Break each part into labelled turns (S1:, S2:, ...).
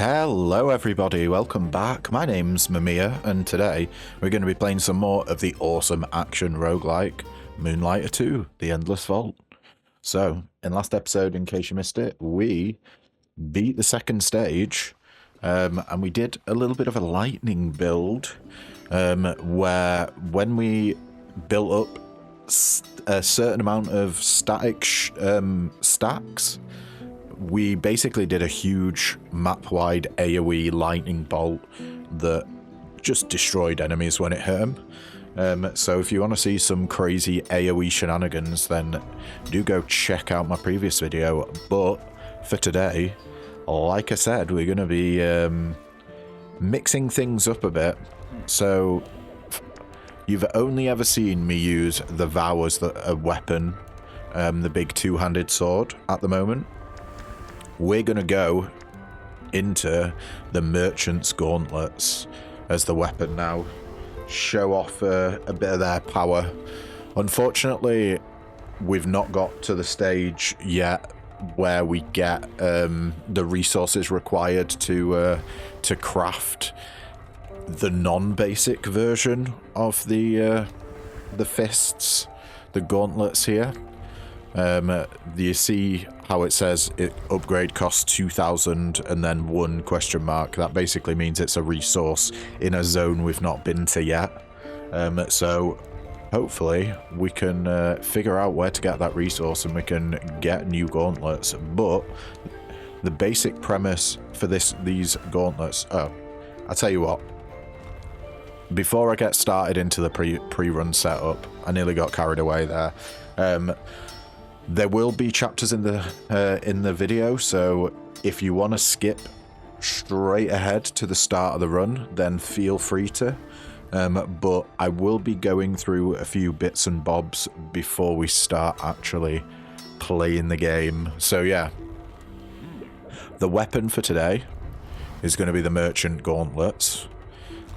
S1: Hello everybody, welcome back. My name's Mamiya and today we're going to be playing some more of the awesome action roguelike Moonlighter 2, The Endless Vault. So, in last episode, in case you missed it, we beat the second stage and we did a little bit of a lightning build where when we built up a certain amount of static stacks, we basically did a huge map-wide AoE lightning bolt that just destroyed enemies when it hit them. So if you want to see some crazy AoE shenanigans, then do go check out my previous video. But for today, like I said, we're going to be mixing things up a bit. So you've only ever seen me use the Vow as a weapon, the big two-handed sword at the moment. We're going to go into the Merchant's Gauntlets as the weapon now. Show off a bit of their power. Unfortunately, we've not got to the stage yet where we get the resources required to craft the non-basic version of the fists, the gauntlets here. You see how it says upgrade costs 2,000 and then 1 question mark. That basically means it's a resource in a zone we've not been to yet. So hopefully we can figure out where to get that resource and we can get new gauntlets. But the basic premise for these gauntlets... Oh, I'll tell you what. Before I get started into the pre-run setup, I nearly got carried away there. There will be chapters in the video, so if you want to skip straight ahead to the start of the run, then feel free to. But I will be going through a few bits and bobs before we start actually playing the game. So yeah, the weapon for today is going to be the Merchant Gauntlets.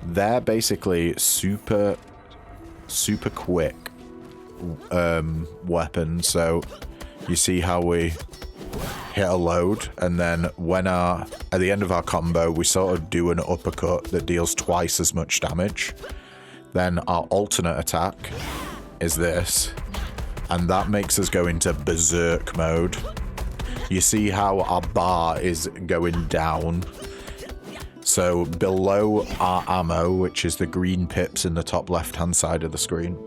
S1: They're basically super quick weapon. So you see how we hit a load and then when at the end of our combo we sort of do an uppercut that deals twice as much damage. Then our alternate attack is this, and that makes us go into berserk mode. You see how our bar is going down. So below our ammo, which is the green pips in the top left hand side of the screen,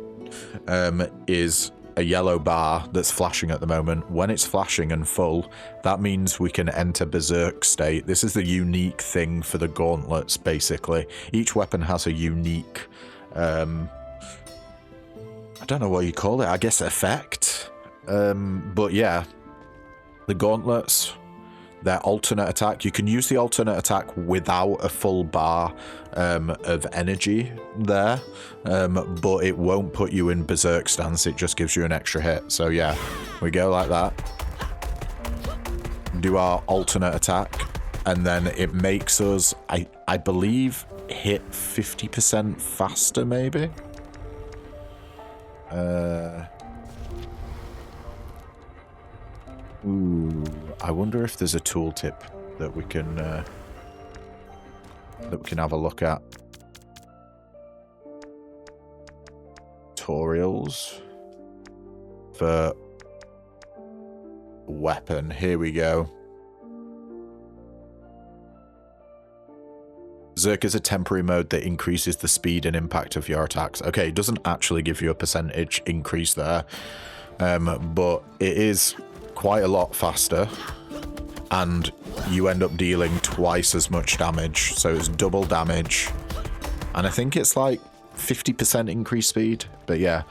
S1: is a yellow bar that's flashing at the moment. When it's flashing and full, that means we can enter berserk state. This is the unique thing for the gauntlets, basically. Each weapon has a unique, I don't know what you call it, I guess effect. But yeah, the gauntlets, their alternate attack, you can use the alternate attack without a full bar of energy there, but it won't put you in berserk stance, it just gives you an extra hit. So yeah, we go like that, do our alternate attack, and then it makes us, I believe, hit 50% faster maybe. Ooh, I wonder if there's a tooltip that we can have a look at. Tutorials for weapon. Here we go. Berserk is a temporary mode that increases the speed and impact of your attacks. Okay, it doesn't actually give you a percentage increase there, but it is quite a lot faster, and you end up dealing twice as much damage, so it's double damage, and I think it's like 50% increased speed. But yeah,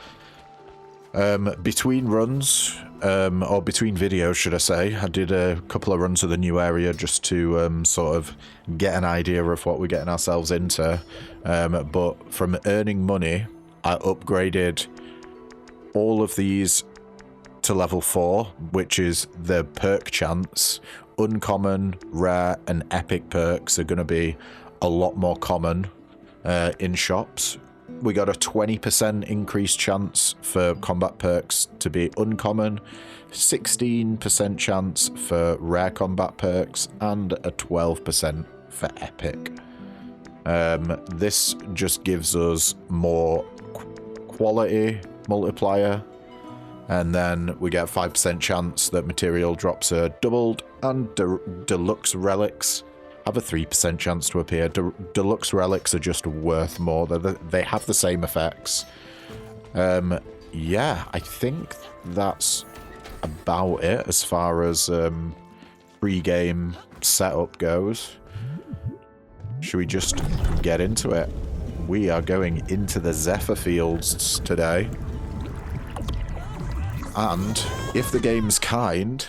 S1: between runs, or between videos should I say, I did a couple of runs of the new area just to sort of get an idea of what we're getting ourselves into, but from earning money I upgraded all of these to level 4, which is the perk chance. Uncommon, rare and epic perks are going to be a lot more common in shops. We got a 20% increased chance for combat perks to be uncommon, 16% chance for rare combat perks, and a 12% for epic. This just gives us more quality multiplier, and then we get a 5% chance that material drops are doubled, and deluxe relics have a 3% chance to appear. Deluxe relics are just worth more. They have the same effects. Yeah, I think that's about it as far as pre-game setup goes. Should we just get into it? We are going into the Zephyr Fields today. And if the game's kind,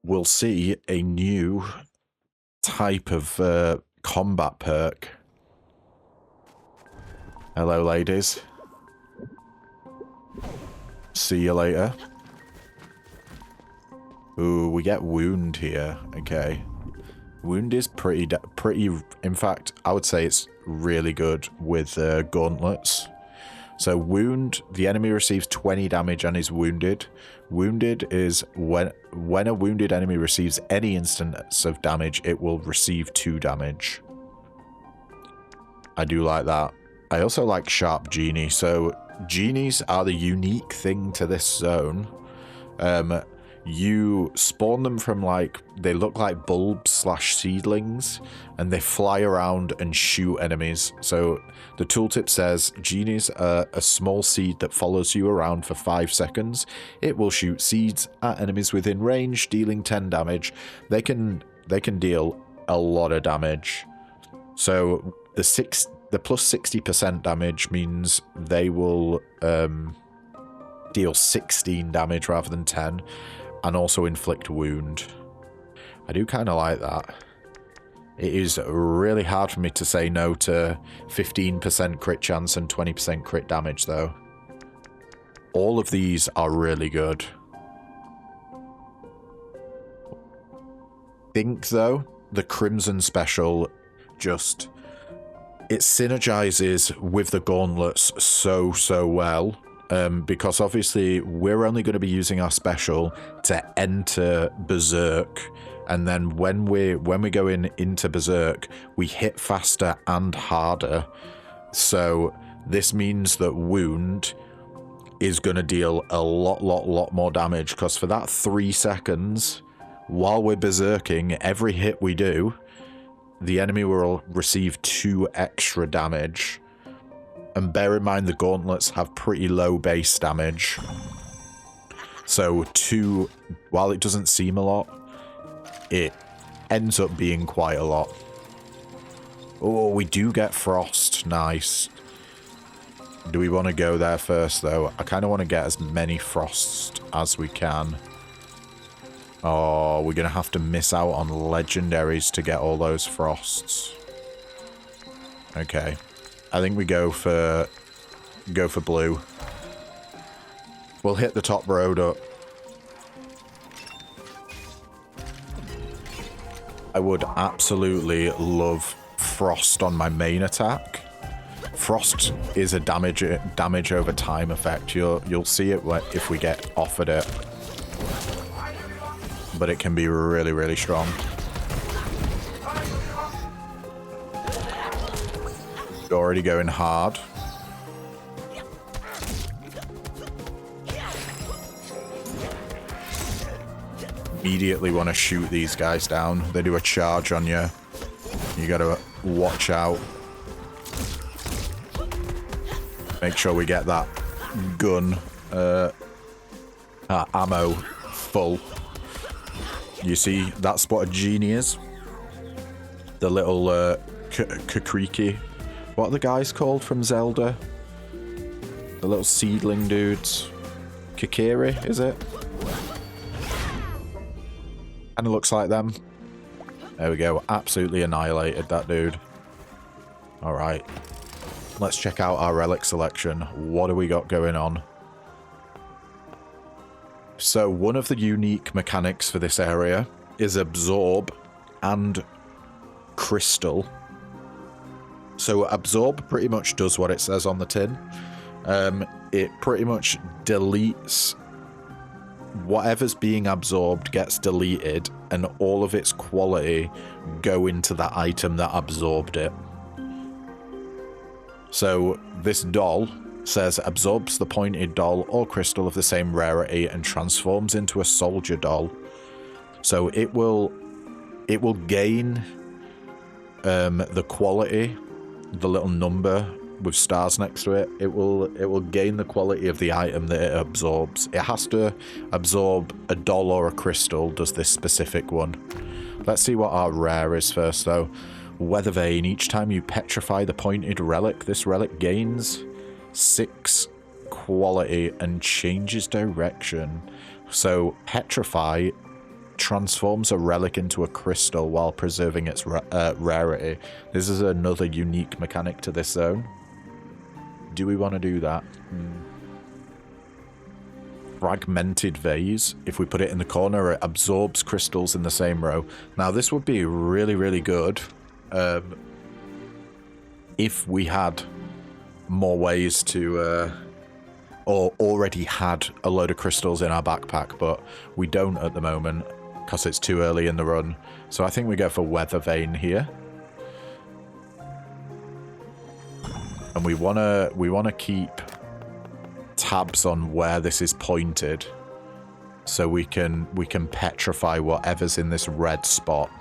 S1: we'll see a new type of combat perk. Hello, ladies. See you later. Ooh, we get wound here. Okay. Wound is pretty, in fact, I would say it's really good with gauntlets. So wound, the enemy receives 20 damage and is wounded. Wounded is when a wounded enemy receives any instance of damage, it will receive 2 damage. I do like that. I also like Sharp Genie. So genies are the unique thing to this zone. You spawn them from, like, they look like bulbs / seedlings, and they fly around and shoot enemies. So the tooltip says, genies are a small seed that follows you around for 5 seconds. It will shoot seeds at enemies within range, dealing 10 damage. They can deal a lot of damage. So the plus 60% damage means they will deal 16 damage rather than 10. And also inflict wound. I do kind of like that. It is really hard for me to say no to 15% crit chance and 20% crit damage, though. All of these are really good. Think, though, the Crimson Special just... it synergizes with the gauntlets so well. Because obviously we're only going to be using our special to enter Berserk, and then when we go into Berserk, we hit faster and harder. So this means that wound is going to deal a lot more damage, because for that 3 seconds while we're berserking, every hit we do, the enemy will receive 2 extra damage. And bear in mind, the gauntlets have pretty low base damage. So 2, while it doesn't seem a lot, it ends up being quite a lot. Oh, we do get frost. Nice. Do we want to go there first, though? I kind of want to get as many frosts as we can. Oh, we're going to have to miss out on legendaries to get all those frosts. Okay. I think we go for blue. We'll hit the top road up. I would absolutely love frost on my main attack. Frost is a damage over time effect. You'll see it if we get offered it. But it can be really strong. Already going hard. Immediately want to shoot these guys down. They do a charge on you. You gotta watch out. Make sure we get that gun ammo full. You see, that's what a genie is. The little Kakriki. What are the guys called from Zelda? The little seedling dudes. Kikiri, is it? And it looks like them. There we go. Absolutely annihilated that dude. Alright. Let's check out our relic selection. What do we got going on? So one of the unique mechanics for this area is Absorb and Crystal. So Absorb pretty much does what it says on the tin. It pretty much deletes whatever's being absorbed gets deleted and all of its quality go into that item that absorbed it. So this doll says absorbs the pointed doll or crystal of the same rarity and transforms into a soldier doll. So it will gain the quality, the little number with stars next to it. It will gain the quality of the item that it absorbs. It has to absorb a doll or a crystal, does this specific one. Let's see what our rare is first though. Weather Vane. Each time you petrify the pointed relic, this relic gains 6 quality and changes direction. So petrify transforms a relic into a crystal while preserving its rarity. This is another unique mechanic to this zone. Do we want to do that? Fragmented vase. If we put it in the corner, it absorbs crystals in the same row. Now this would be really, really good if we had more ways to or already had a load of crystals in our backpack, but we don't at the moment because it's too early in the run. So I think we go for Weather Vane here. And we wanna keep tabs on where this is pointed, so we can petrify whatever's in this red spot.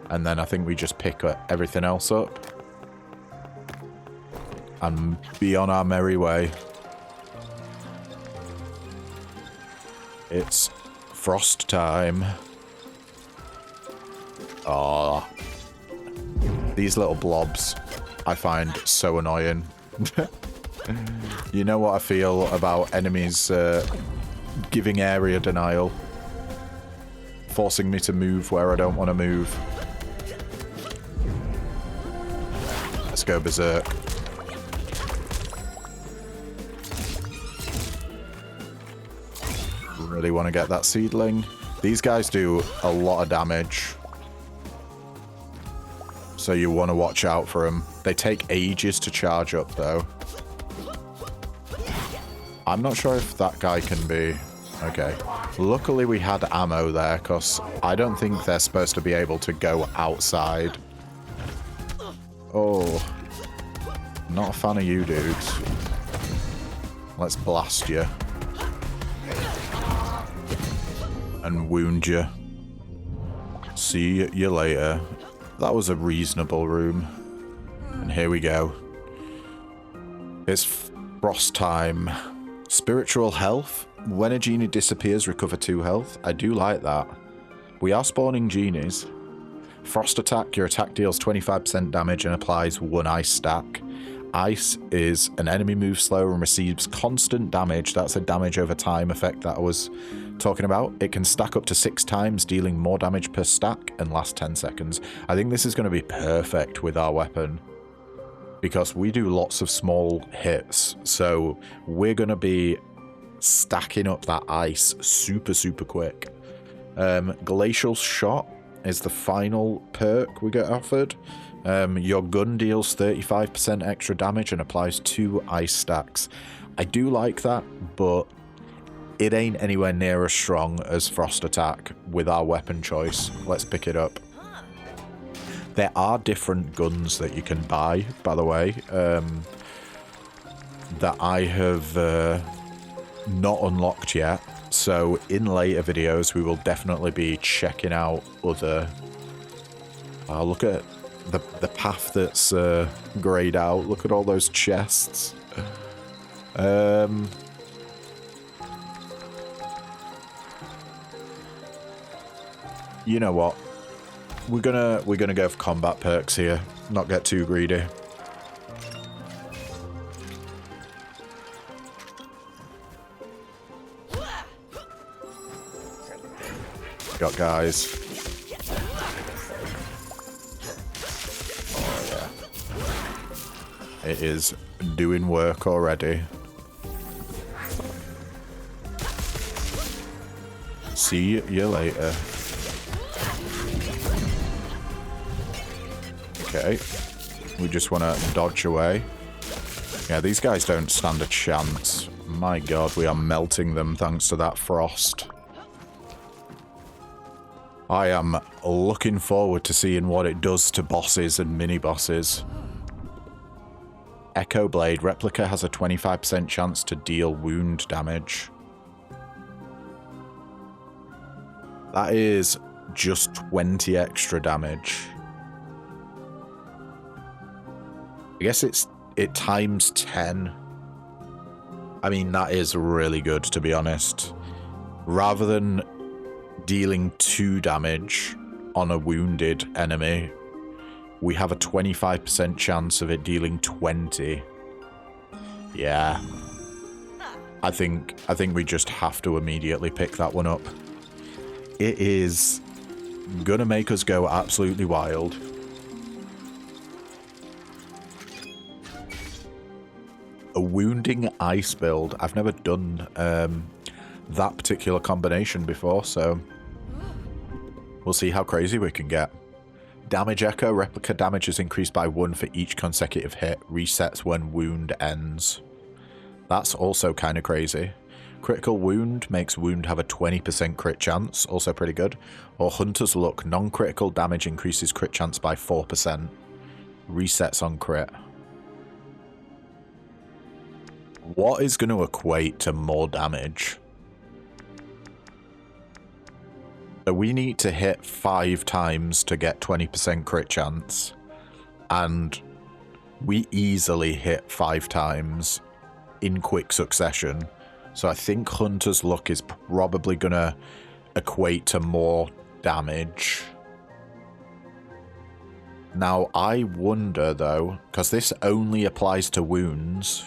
S1: And then I think we just pick everything else up and be on our merry way. It's frost time. Ah, these little blobs I find so annoying. You know what I feel about enemies giving area denial, forcing me to move where I don't want to move. Let's go berserk. Really want to get that seedling. These guys do a lot of damage, so you want to watch out for them. They take ages to charge up though. I'm not sure if that guy can be... Okay. Luckily we had ammo there, because I don't think they're supposed to be able to go outside. Oh. Not a fan of you dudes. Let's blast you. And wound you. See you later. That was a reasonable room. And here we go. It's frost time. Spiritual health. When a genie disappears, recover 2 health. I do like that. We are spawning genies. Frost attack. Your attack deals 25% damage and applies 1 ice stack. Ice is an enemy moves slow and receives constant damage. That's a damage over time effect that I was talking about. It can stack up to 6 times, dealing more damage per stack and last 10 seconds. I think this is going to be perfect with our weapon, because we do lots of small hits, so we're going to be stacking up that ice super, super quick. Glacial Shot is the final perk we get offered. Your gun deals 35% extra damage and applies 2 ice stacks. I do like that, but it ain't anywhere near as strong as Frost Attack with our weapon choice. Let's pick it up. There are different guns that you can buy, by the way, that I have not unlocked yet. So in later videos, we will definitely be checking out other... look at the path that's greyed out. Look at all those chests. You know what? We're gonna go for combat perks here. Not get too greedy. Got guys. Oh yeah. It is doing work already. See you later. Okay. We just want to dodge away. Yeah, these guys don't stand a chance My god, we are melting them thanks to that frost. I am looking forward to seeing what it does to bosses and mini-bosses. Echo Blade. Replica has a 25% chance to deal wound damage. That is just 20 extra damage. I guess it times 10. I mean, that is really good, to be honest. Rather than dealing 2 damage on a wounded enemy, we have a 25% chance of it dealing 20. Yeah. I think we just have to immediately pick that one up. It is gonna make us go absolutely wild. A wounding ice build. I've never done that particular combination before, so we'll see how crazy we can get. Damage Echo. Replica damage is increased by 1 for each consecutive hit. Resets when wound ends. That's also kind of crazy. Critical Wound makes wound have a 20% crit chance. Also pretty good. Or Hunter's Luck. Non-critical damage increases crit chance by 4%. Resets on crit. What is going to equate to more damage? So we need to hit 5 times to get 20% crit chance. And we easily hit 5 times in quick succession. So I think Hunter's Luck is probably going to equate to more damage. Now, I wonder, though, because this only applies to wounds,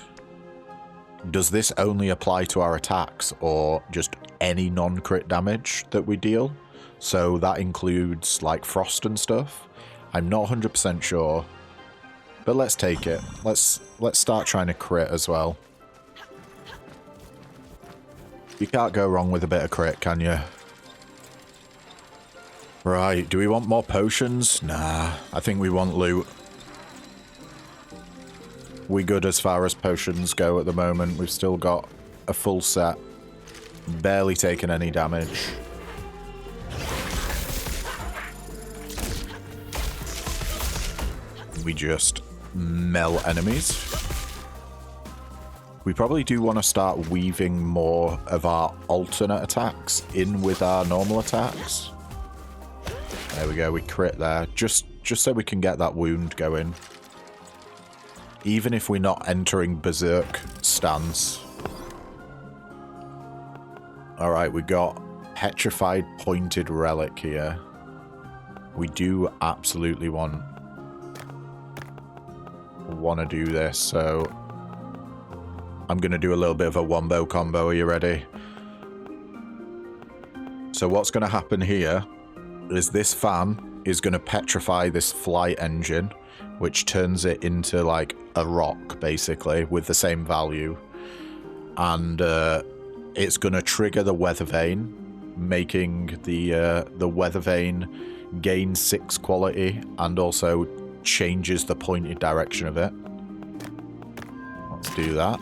S1: does this only apply to our attacks or just any non-crit damage that we deal? So that includes, like, frost and stuff? I'm not 100% sure. But let's take it. Let's start trying to crit as well. You can't go wrong with a bit of crit, can you? Right, do we want more potions? Nah, I think we want loot. We good as far as potions go at the moment. We've still got a full set. Barely taken any damage. We just melt enemies. We probably do want to start weaving more of our alternate attacks in with our normal attacks. There we go, we crit there. Just so we can get that wound going. Even if we're not entering Berserk stance. Alright, we got Petrified Pointed Relic here. We do absolutely want to do this, so I'm going to do a little bit of a wombo combo. Are you ready? So what's going to happen here is this fan is going to petrify this flight engine, which turns it into like a rock, basically, with the same value. And it's going to trigger the weather vane, making the weather vane gain 6 quality and also changes the pointed direction of it. Let's do that.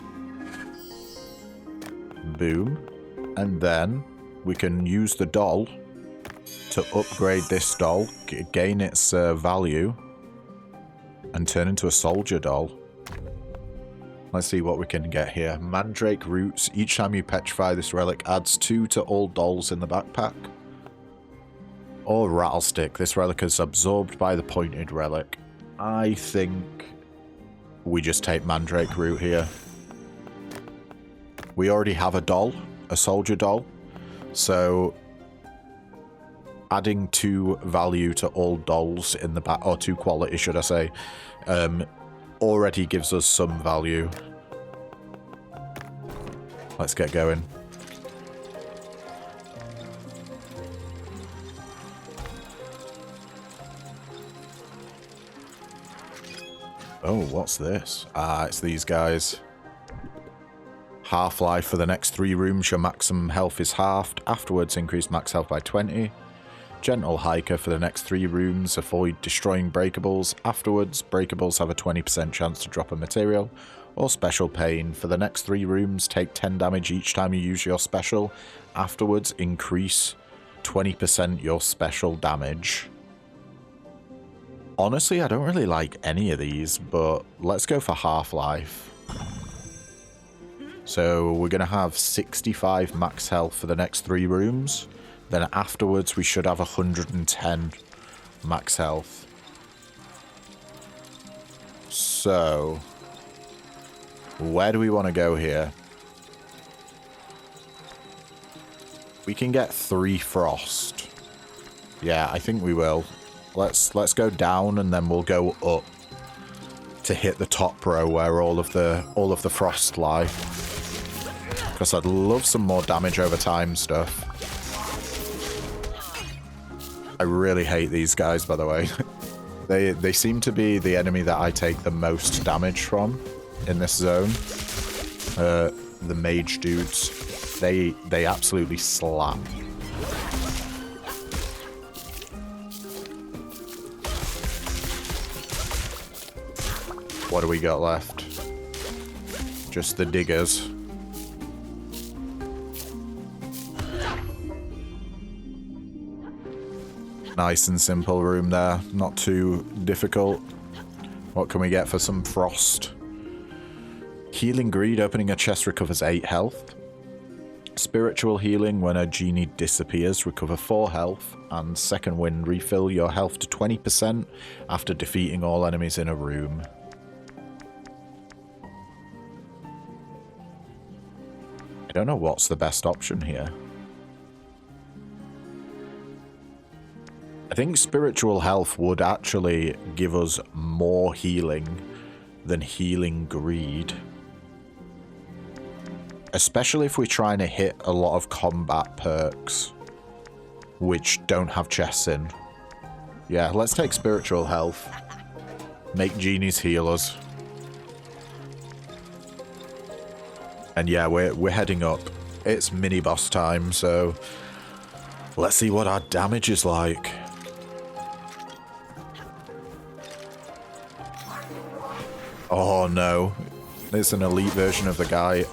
S1: Boom. And then we can use the doll to upgrade this doll, gain its value, and turn into a soldier doll. Let's see what we can get here. Mandrake Roots. Each time you petrify this relic, adds 2 to all dolls in the backpack. Or Rattlestick. This relic is absorbed by the pointed relic. I think we just take Mandrake Root here. We already have a doll, a soldier doll, so adding 2 value to all dolls in the back, or 2 quality, should I say, already gives us some value. Let's get going. Oh, what's this? Ah, it's these guys. Half-life for the next 3 rooms, your maximum health is halved. Afterwards, increase max health by 20. Gentle Hiker for the next 3 rooms, avoid destroying breakables. Afterwards, breakables have a 20% chance to drop a material or special pain. For the next 3 rooms, take 10 damage each time you use your special. Afterwards, increase 20% your special damage. Honestly, I don't really like any of these, but let's go for Half-Life. So we're going to have 65 max health for the next 3 rooms. Then afterwards, we should have 110 max health. So, where do we want to go here? We can get 3 frost. Yeah, I think we will. Let's go down and then we'll go up to hit the top row where all of the frost lie. Because I'd love some more damage over time stuff. I really hate these guys, by the way. They seem to be the enemy that I take the most damage from in this zone. The mage dudes, they absolutely slap. What do we got left? Just the diggers. Nice and simple room there. Not too difficult. What can we get for some frost? Healing Greed. Opening a chest recovers 8 health. Spiritual Healing. When a genie disappears, recover 4 health. And Second Wind. Refill your health to 20% after defeating all enemies in a room. I don't know what's the best option here. I think Spiritual Health would actually give us more healing than Healing Greed. Especially if we're trying to hit a lot of combat perks, which don't have chests in. Yeah, let's take Spiritual Health. Make genies heal us. And yeah, we're heading up. It's mini-boss time, so let's see what our damage is like. Oh no, it's an elite version of the guy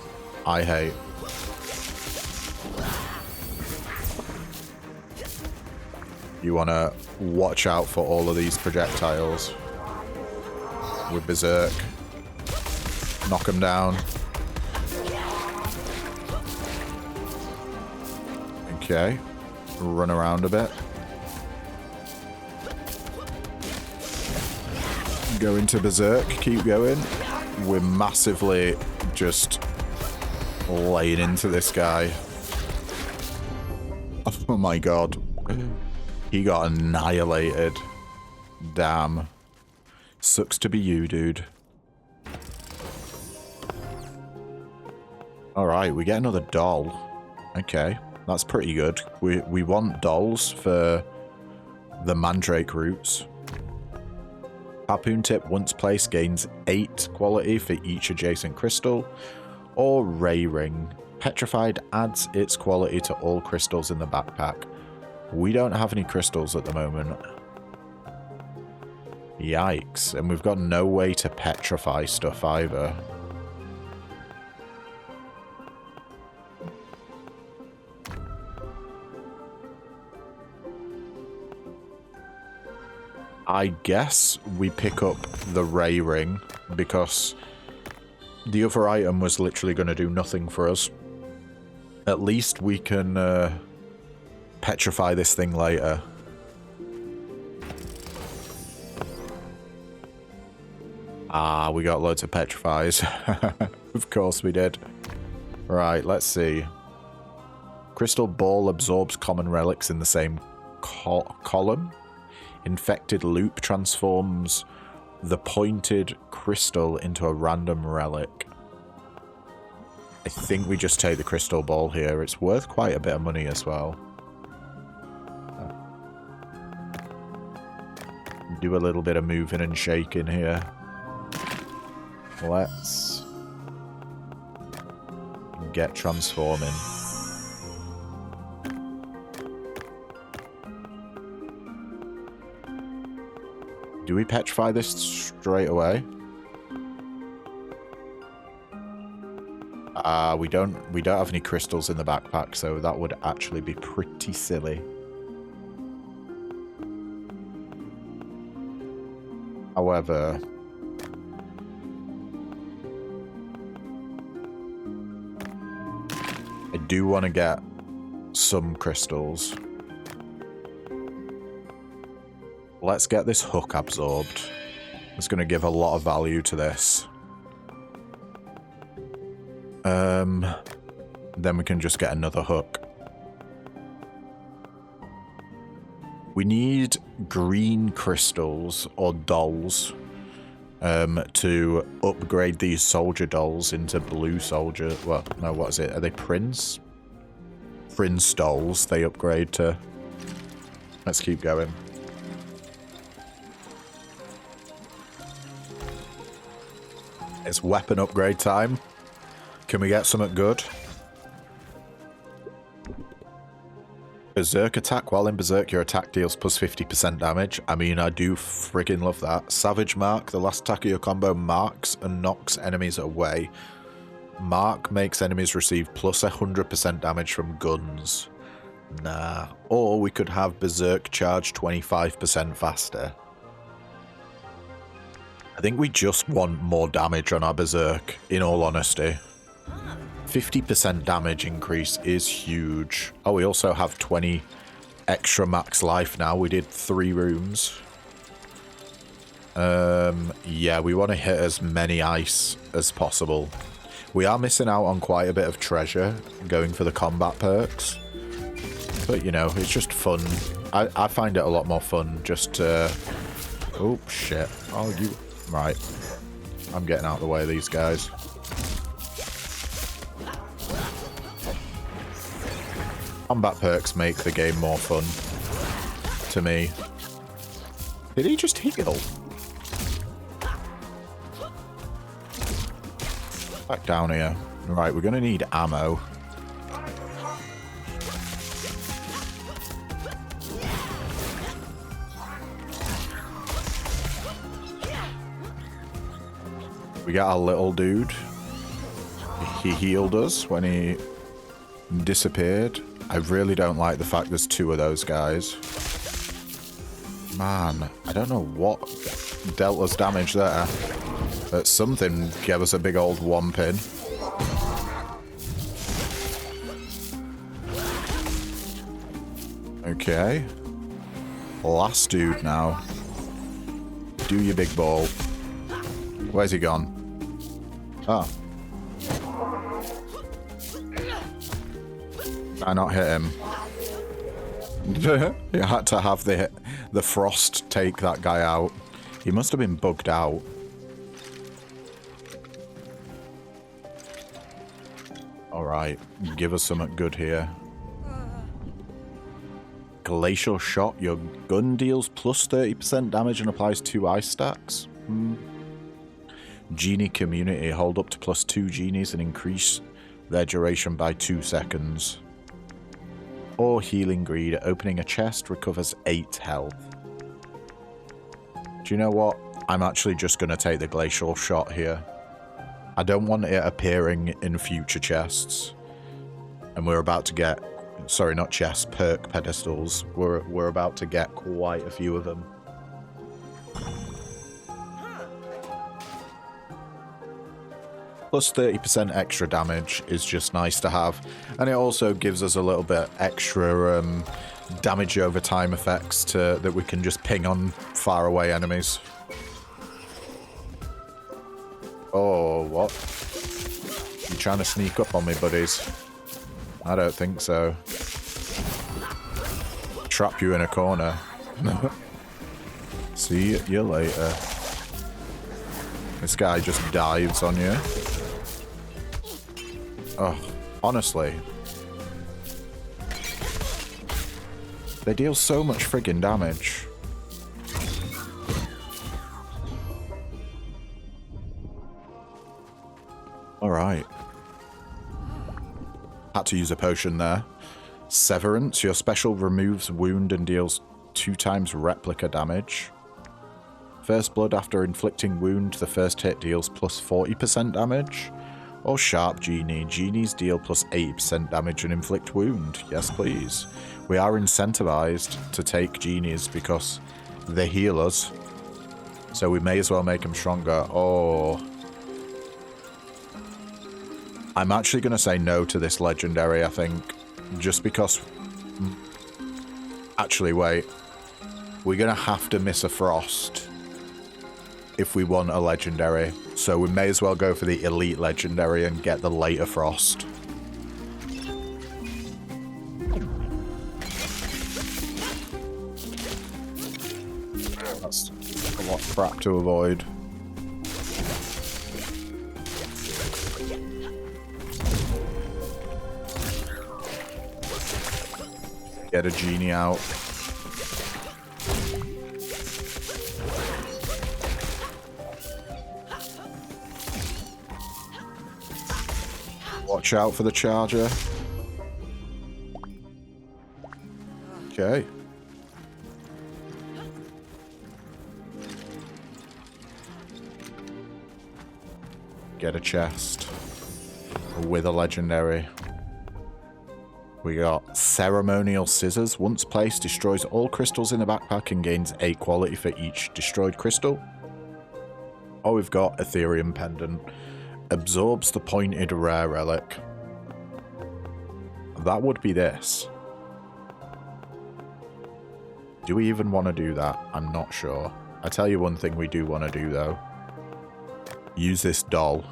S1: I hate. You want to watch out for all of these projectiles. With Berserk. Knock him down. Okay. Run around a bit. Go into Berserk. Keep going. We're massively just laying into this guy. Oh my god. He got annihilated. Damn. Sucks to be you, dude. Alright, we get another doll. Okay. That's pretty good. We want dolls for the Mandrake roots. Harpoon tip, once placed, gains 8 quality for each adjacent crystal. Or Ray Ring. Petrified adds its quality to all crystals in the backpack. We don't have any crystals at the moment. Yikes. And we've got no way to petrify stuff either. I guess we pick up the Ray Ring, because the other item was literally going to do nothing for us. At least we can petrify this thing later. Ah, we got loads of petrifies. Of course we did. Right, let's see. Crystal Ball absorbs common relics in the same column. Infected Loop transforms the pointed crystal into a random relic. I think we just take the crystal ball here. It's worth quite a bit of money as well. Do a little bit of moving and shaking here. Let's get transforming. Do we petrify this straight away? We don't have any crystals in the backpack, so that would actually be pretty silly. However, I do want to get some crystals. Let's get this hook absorbed. It's going to give a lot of value to this. Then we can just get another hook. We need green crystals or dolls to upgrade these soldier dolls into blue soldier. Well, no, what is it? Are they Prince? Prince dolls they upgrade to. Let's keep going. It's weapon upgrade time. Can we get something good? Berserk attack. While in Berserk, your attack deals plus 50% damage. I mean, I do friggin' love that. Savage Mark. The last attack of your combo marks and knocks enemies away. Mark makes enemies receive plus 100% damage from guns. Nah. Or we could have Berserk charge 25% faster. I think we just want more damage on our Berserk, in all honesty. 50% damage increase is huge. Oh, we also have 20 extra max life now. We did 3 rooms. Yeah, we want to hit as many ice as possible. We are missing out on quite a bit of treasure going for the combat perks. But, you know, it's just fun. I find it a lot more fun just to... Oh, shit. Oh, you... Right. I'm getting out of the way of these guys. Combat perks make the game more fun. To me. Did he just heal? Back down here. Right, we're going to need ammo. We got our little dude. He healed us when he disappeared. I really don't like the fact there's 2 of those guys. Man, I don't know what dealt us damage there. But something gave us a big old whomping. Okay. Last dude now. Do your big ball. Where's he gone? Oh. I not hit him. You had to have the frost take that guy out. He must have been bugged out. Alright, give us something good here. Glacial Shot. Your gun deals plus 30% damage and applies 2 ice stacks. Genie Community. Hold up to plus 2 genies and increase their duration by 2 seconds. Or Healing Greed. Opening a chest recovers 8 health. Do you know what? I'm actually just going to take the Glacial Shot here. I don't want it appearing in future chests. And we're about to get... Sorry, not chests. Perk pedestals. We're about to get quite a few of them. Plus 30% extra damage is just nice to have. And it also gives us a little bit extra damage over time effects that we can just ping on far away enemies. Oh, what? You trying to sneak up on me, buddies? I don't think so. Trap you in a corner. See you later. This guy just dives on you. Oh, honestly. They deal so much friggin' damage. Alright. Had to use a potion there. Severance. Your special removes wound and deals 2 times replica damage. First blood. After inflicting wound, the first hit deals plus 40% damage. Or Sharp Genie. Genies deal plus 80% damage and inflict wound. Yes, please. We are incentivized to take genies because they heal us. So we may as well make them stronger. Oh. I'm actually going to say no to this legendary, I think. Just because... Actually, wait. We're going to have to miss a frost if we want a legendary. So we may as well go for the elite legendary and get the later frost. That's a lot of crap to avoid. Get a genie out. Watch out for the charger. Okay. Get a chest with a legendary. We got Ceremonial Scissors. Once placed, destroys all crystals in the backpack and gains 8 quality for each destroyed crystal. Oh, we've got Ethereum Pendant. Absorbs the pointed rare relic. That would be this. Do we even want to do that? I'm not sure. I tell you one thing we do want to do, though. Use this doll.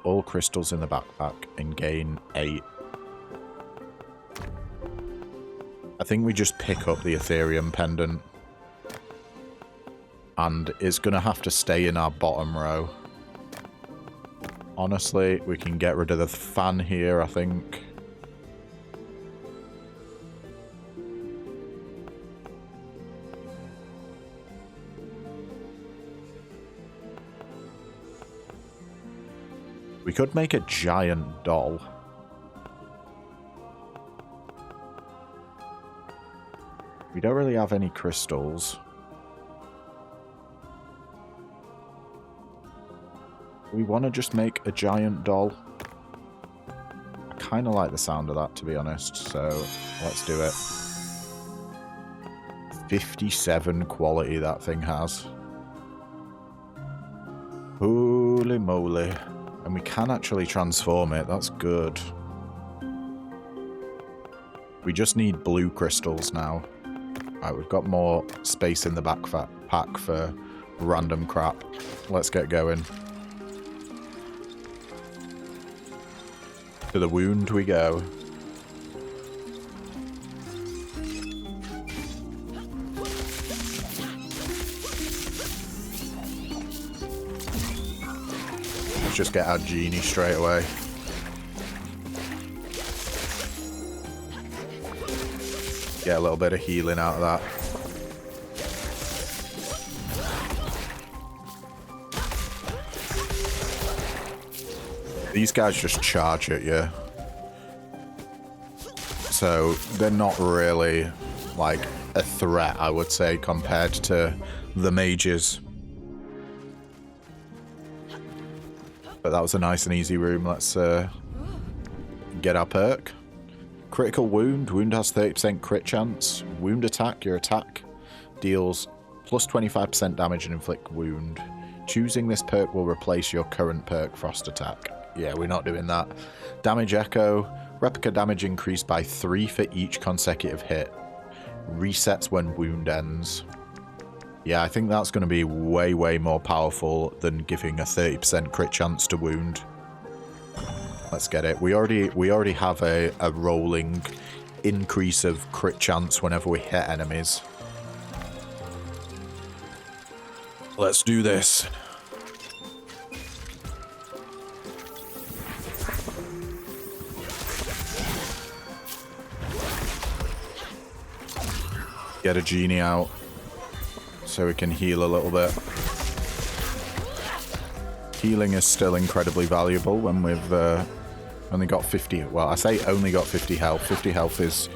S1: All crystals in the backpack and gain 8. I think we just pick up the Ethereum Pendant. And it's going to have to stay in our bottom row. Honestly, we can get rid of the fan here, I think. We could make a giant doll. We don't really have any crystals. We want to just make a giant doll. I kind of like the sound of that, to be honest, so let's do it. 57 quality that thing has. Holy moly. And we can actually transform it. That's good. We just need blue crystals now. Alright, we've got more space in the backpack for random crap. Let's get going. To the wound we go. Let's just get our genie straight away. Get a little bit of healing out of that. These guys just charge at you. So they're not really like a threat, I would say, compared to the mages. But that was a nice and easy room. Let's get our perk. Critical wound. Wound has 30% crit chance. Wound attack. Your attack deals plus 25% damage and inflict wound. Choosing this perk will replace your current perk, Frost Attack. Yeah, we're not doing that. Damage Echo. Replica damage increased by 3 for each consecutive hit. Resets when wound ends. Yeah, I think that's going to be way, way more powerful than giving a 30% crit chance to wound. Let's get it. We already have a rolling increase of crit chance whenever we hit enemies. Let's do this. Get a genie out so we can heal a little bit. Healing is still incredibly valuable when we've only got 50. Well, I say only got 50 health. 50 health is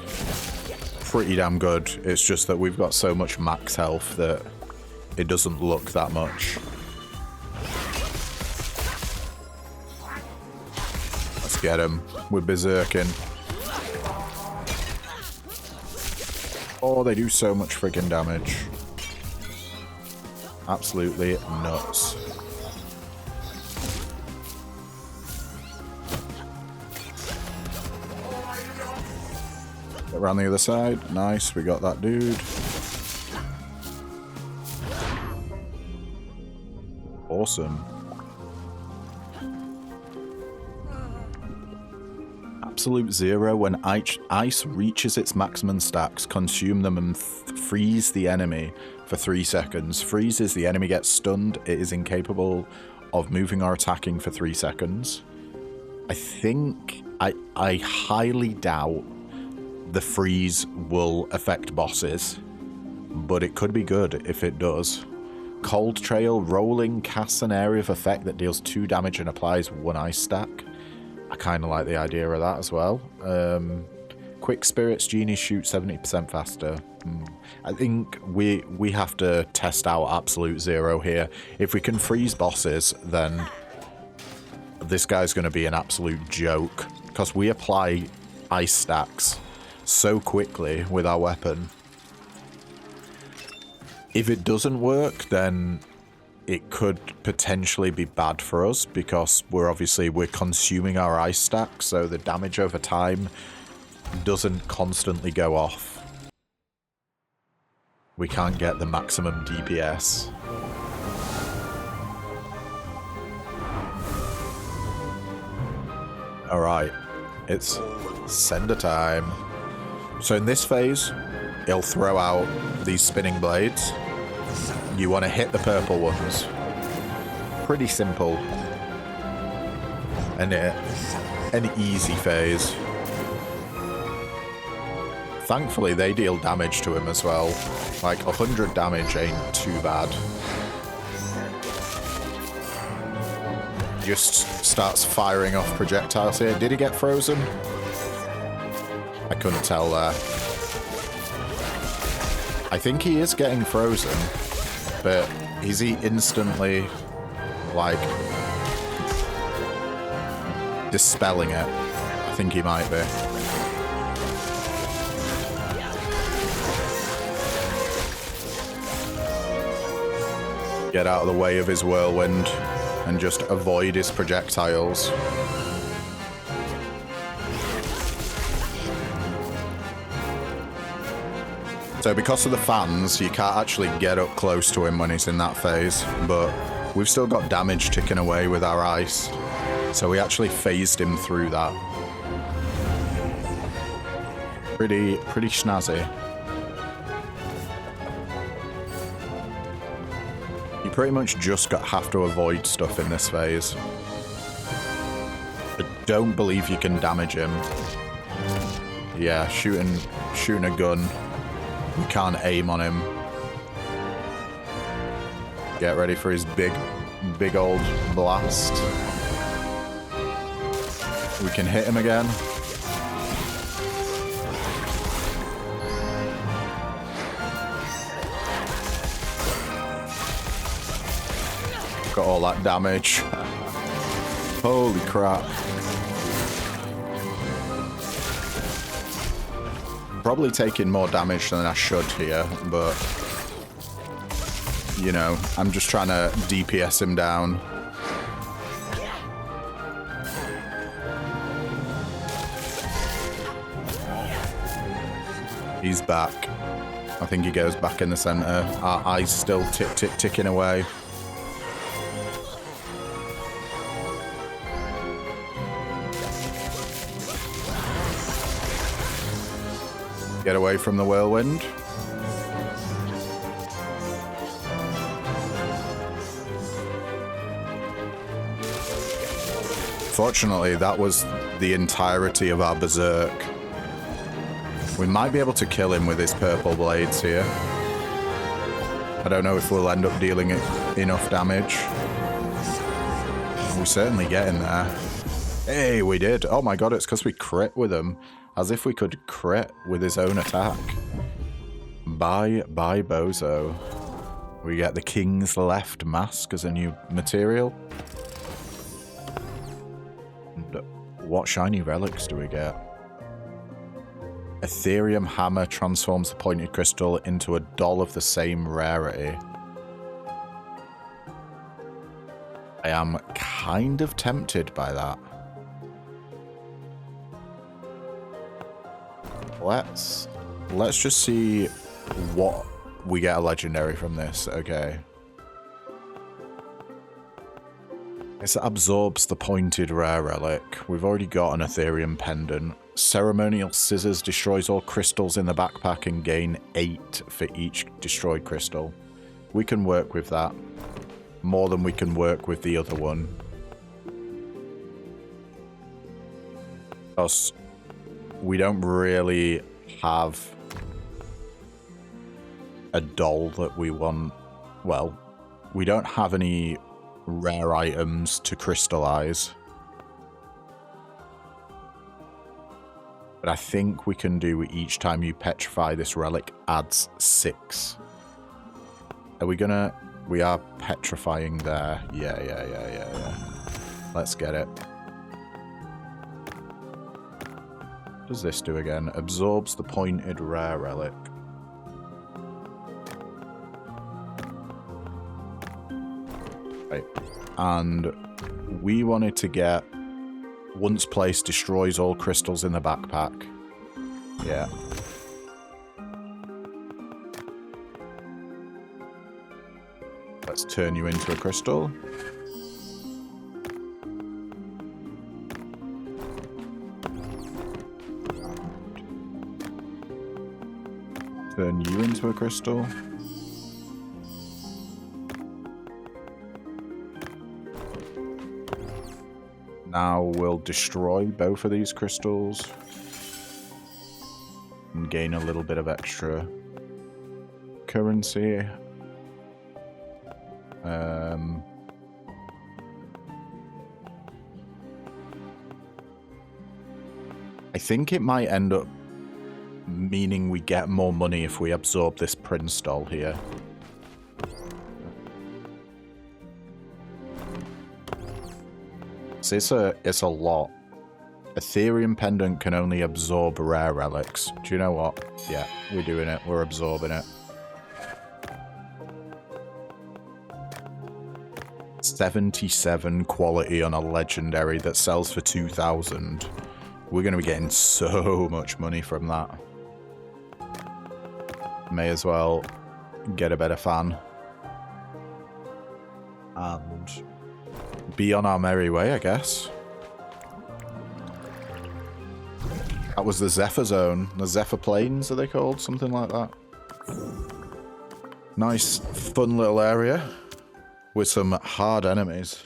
S1: pretty damn good. It's just that we've got so much max health that it doesn't look that much. Let's get him. We're berserking. Oh, they do so much friggin' damage. Absolutely nuts. Get around the other side. Nice, we got that dude. Awesome. Absolute zero. When ice reaches its maximum stacks, consume them and freeze the enemy for 3 seconds. Freezes, the enemy gets stunned. It is incapable of moving or attacking for 3 seconds. I think, I highly doubt the freeze will affect bosses, but it could be good if it does. Cold Trail, rolling, casts an area of effect that deals 2 damage and applies 1 ice stack. I kind of like the idea of that as well. Quick Spirits, Genie shoot 70% faster. I think we have to test out Absolute Zero here. If we can freeze bosses, then this guy's going to be an absolute joke, because we apply ice stacks so quickly with our weapon. If it doesn't work, then it could potentially be bad for us, because we're consuming our ice stack, so the damage over time doesn't constantly go off. We can't get the maximum DPS. Alright, it's sender time. So in this phase, he'll throw out these spinning blades. You want to hit the purple ones. Pretty simple. And an easy phase. Thankfully, they deal damage to him as well. Like, 100 damage ain't too bad. Just starts firing off projectiles here. Did he get frozen? I couldn't tell there. I think he is getting frozen, but is he instantly, like, dispelling it? I think he might be. Get out of the way of his whirlwind and just avoid his projectiles. So because of the fans, you can't actually get up close to him when he's in that phase, but we've still got damage ticking away with our ice. So we actually phased him through that. Pretty snazzy. You pretty much just have to avoid stuff in this phase. I don't believe you can damage him. Yeah, shooting a gun. You can't aim on him. Get ready for his big old blast. We can hit him again. Got all that damage. Holy crap. Probably taking more damage than I should here, but you know, I'm just trying to DPS him down. He's back. I think he goes back in the center. Our eyes still ticking away. Get away from the whirlwind. Fortunately, that was the entirety of our berserk. We might be able to kill him with his purple blades here. I don't know if we'll end up dealing enough damage. We certainly get in there. Hey, we did. Oh my god, it's because we crit with him. As if we could crit with his own attack. Bye, bozo. We get the King's Left mask as a new material. And what shiny relics do we get? Ethereum Hammer transforms the pointed crystal into a doll of the same rarity. I am kind of tempted by that. Let's just see what we get a legendary from this. Okay. It absorbs the pointed rare relic. We've already got an Ethereum pendant. Ceremonial Scissors destroys all crystals in the backpack and gain 8 for each destroyed crystal. We can work with that. More than we can work with the other one. Because we don't really have a doll that we want. Well, we don't have any rare items to crystallize. But I think we can do each time you petrify this relic adds 6. Are we gonna... We are petrifying there. Yeah. Let's get it. What does this do again? Absorbs the pointed rare relic. Right. And we wanted to get once placed destroys all crystals in the backpack. Yeah. Let's turn you into a crystal. Turn you into a crystal. Now we'll destroy both of these crystals and gain a little bit of extra currency. I think it might end up meaning we get more money if we absorb this Prince doll here. So it's a lot. Ethereum Pendant can only absorb rare relics. Do you know what? Yeah, we're doing it. We're absorbing it. 77 quality on a legendary that sells for 2,000. We're going to be getting so much money from that. May as well get a better fan. And be on our merry way, I guess. That was the Zephyr Zone. The Zephyr Plains, are they called? Something like that. Nice, fun little area with some hard enemies.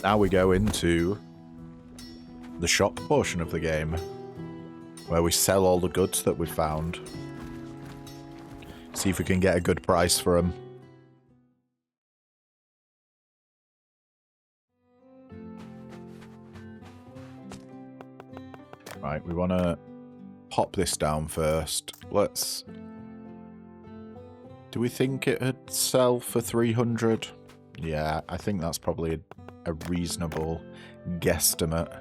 S1: Now we go into the shop portion of the game, where we sell all the goods that we found. See if we can get a good price for them. Right, we want to pop this down first. Let's... Do we think it'd sell for 300? Yeah, I think that's probably a reasonable guesstimate.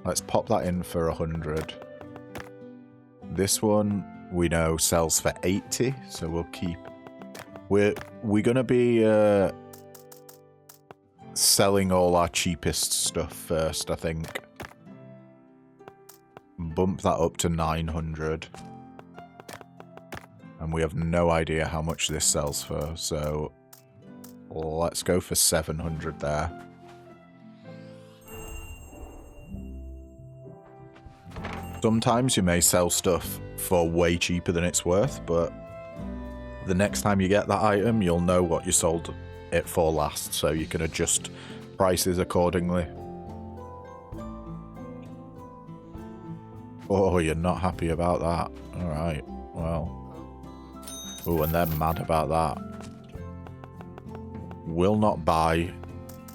S1: Let's pop that in for 100. This one we know sells for 80, so we'll keep... We're gonna be selling all our cheapest stuff first, I think. Bump that up to 900. And we have no idea how much this sells for, so let's go for 700 there. Sometimes you may sell stuff for way cheaper than it's worth, but the next time you get that item, you'll know what you sold it for last, so you can adjust prices accordingly. Oh, you're not happy about that. Alright, well. Oh, and they're mad about that. Will not buy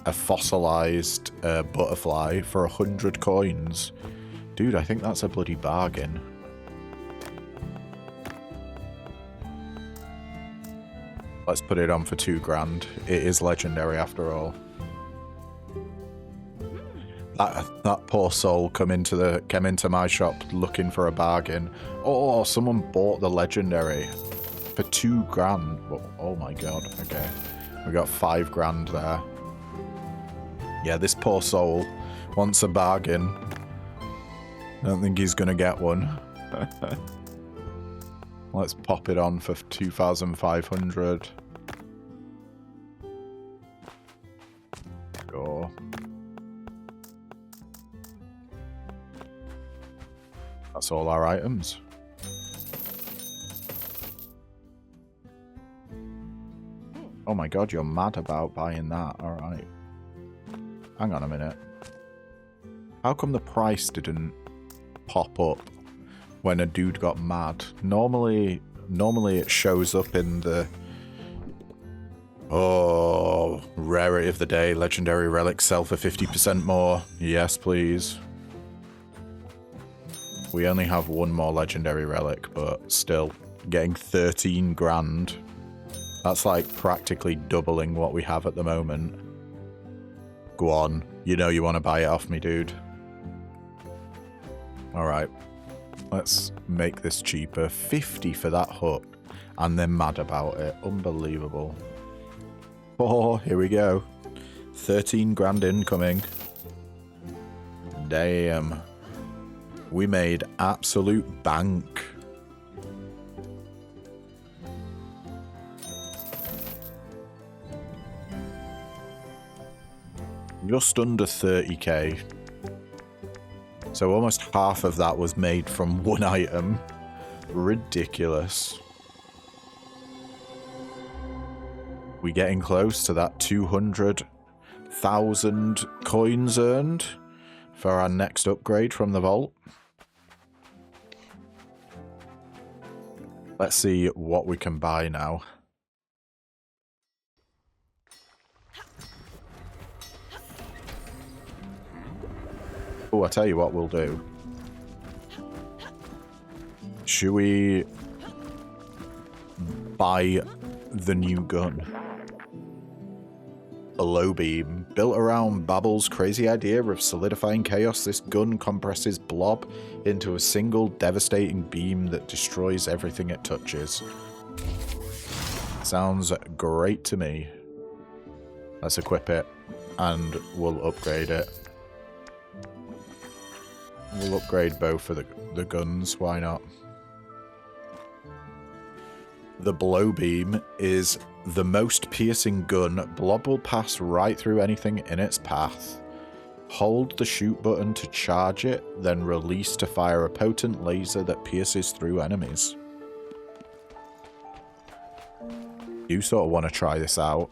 S1: a fossilized butterfly for 100 coins. Dude, I think that's a bloody bargain. Let's put it on for 2 grand. It is legendary after all. That poor soul came into my shop looking for a bargain. Oh, someone bought the legendary for 2 grand. Oh my god. Okay. We got 5 grand there. Yeah, this poor soul wants a bargain. I don't think he's gonna get one. Let's pop it on for 2,500. Sure. That's all our items. Oh my god, you're mad about buying that. Alright. Hang on a minute. How come the price didn't pop up when a dude got mad? Normally it shows up in the... Oh, rarity of the day. Legendary relics sell for 50% more. Yes, please. We only have 1 more legendary relic, but still, getting 13 grand. That's like practically doubling what we have at the moment. Go on. You know you want to buy it off me, dude. Alright. Let's make this cheaper. 50 for that hook. And they're mad about it. Unbelievable. Oh, here we go. 13 grand incoming. Damn. We made absolute bank. Just under 30k. So almost half of that was made from 1 item. Ridiculous. We getting close to that 200,000 coins earned for our next upgrade from the vault. Let's see what we can buy now. Oh, I tell you what we'll do. Should we buy the new gun? A low beam. Built around Babble's crazy idea of solidifying chaos, this gun compresses Blob into a single devastating beam that destroys everything it touches. Sounds great to me. Let's equip it and we'll upgrade it. We'll upgrade both of the guns, why not? The blow beam is the most piercing gun. Blob will pass right through anything in its path. Hold the shoot button to charge it, then release to fire a potent laser that pierces through enemies. You sort of want to try this out.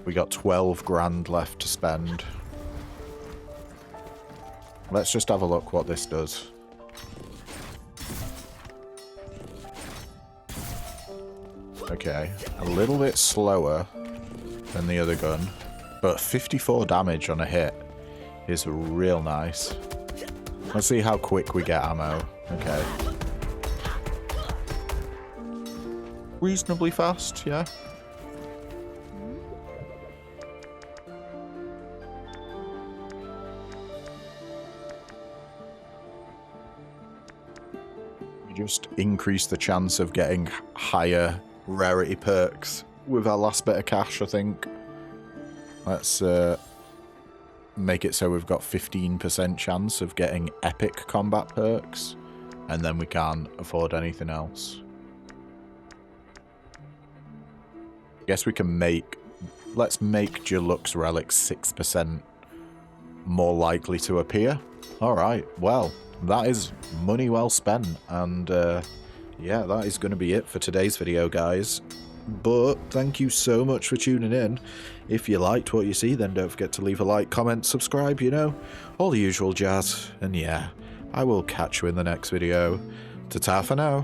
S1: We got 12 grand left to spend. Let's just have a look what this does. Okay, a little bit slower than the other gun, but 54 damage on a hit is real nice. Let's see how quick we get ammo. Okay. Reasonably fast, yeah. Just increase the chance of getting higher rarity perks with our last bit of cash, I think. Let's make it so we've got 15% chance of getting epic combat perks, and then we can't afford anything else. Guess we can make... Let's make Deluxe Relics 6% more likely to appear. Alright, well, that is money well spent, and yeah, that is going to be it for today's video, guys. But thank you so much for tuning in. If you liked what you see, then don't forget to leave a like, comment, subscribe, you know, all the usual jazz. And yeah, I will catch you in the next video. Ta-ta for now.